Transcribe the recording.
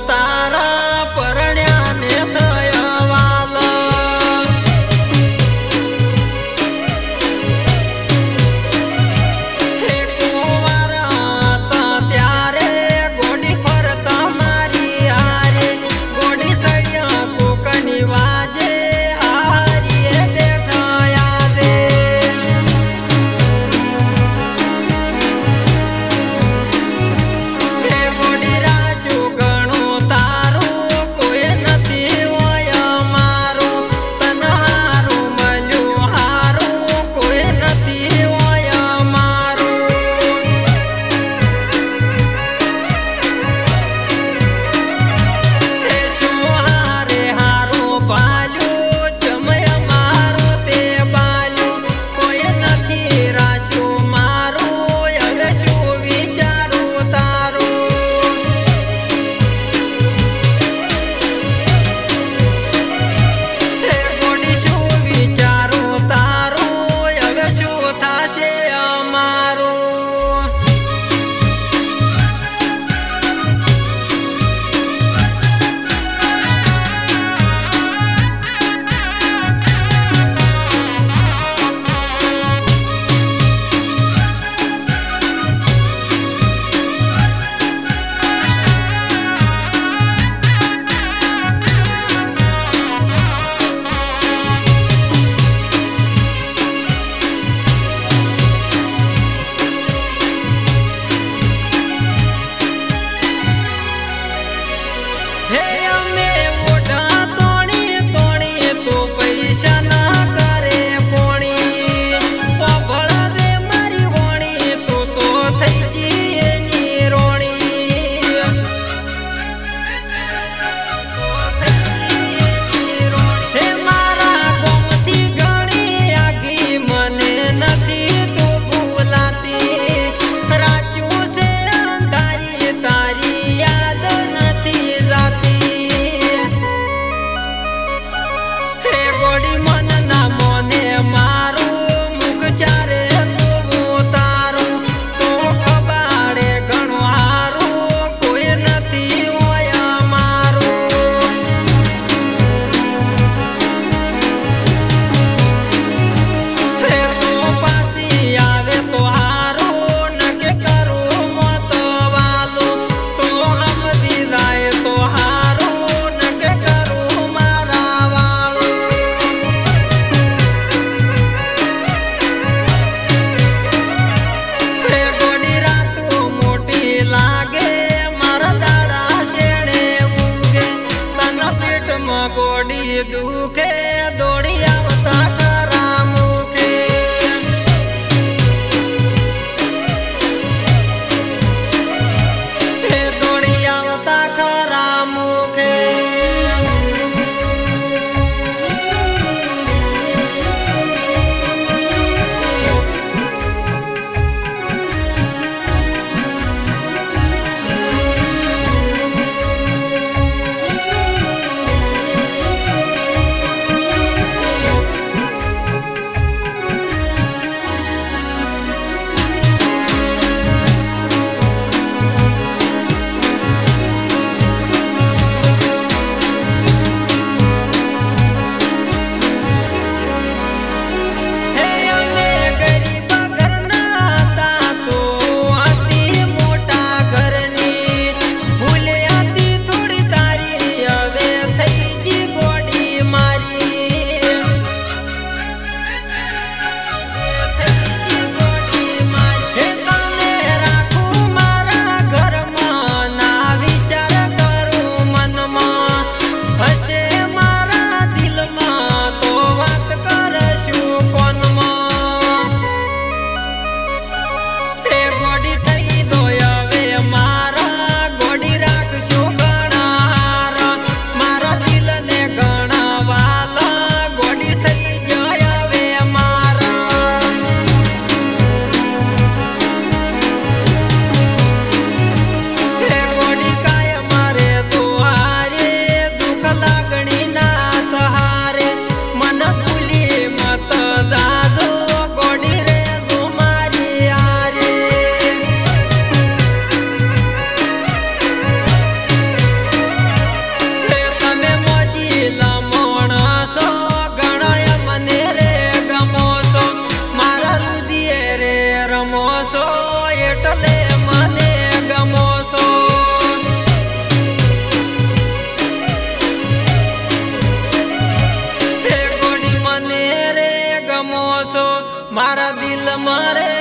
તારા પરણ્યાને થયા વાલ હે કુંવર હતા ત્યારે ગોડી ફરતા મારી હારે ગોડી સળિયા કોકની વાજે હારીએ બેઠા યાદે હે ગોડી રાશું ઘણું તારું કોઈ નથી હોય મારું તને હારું મળ્યું હારું કોઈ નથી હોય મારું હે શું હારે હારું પાલ્યું જમય મારું તે બાલ્યું કોઈ નથી રાશું મારું હવે શું વિચારું તારું હે ગોડી શું વિચારું તારું હવે શું થાશે અમારું હે અમે ઓઢા તોણી તોણી તો પૈસા ના કરે પોણી પભળ દે મારી વણી તું તો થઈ જઈએ ની રોણી હે મારા ગોમથી ઘણી આગી મને નથી તું ભૂલાતી રાચ્યું છે અંધારી તારી યાદ નથી જાતી હે ગોડી મન ના મોને મારું મુખ ચારે તું તારું તું ખબાડે ઘણું હારું કોઈ નથી હોય મારું હે તું પાછી આવે તો હારું નકે કરું મોત વાલું તું હમદી જાય તો હારું નકે કરું મારા વાળું હે ગોડી રાતું મોટી લાગે મારા દાડા શેણે ઊંઘે તન પેટમાં ગોડી દુખે દોડી આવતા ખરા મુખે હે દોડી આવતા ખરા મુખે એટલે મને ગમો છો. હે ગોડી મને રે ગમો છો, મારા દિલ મારે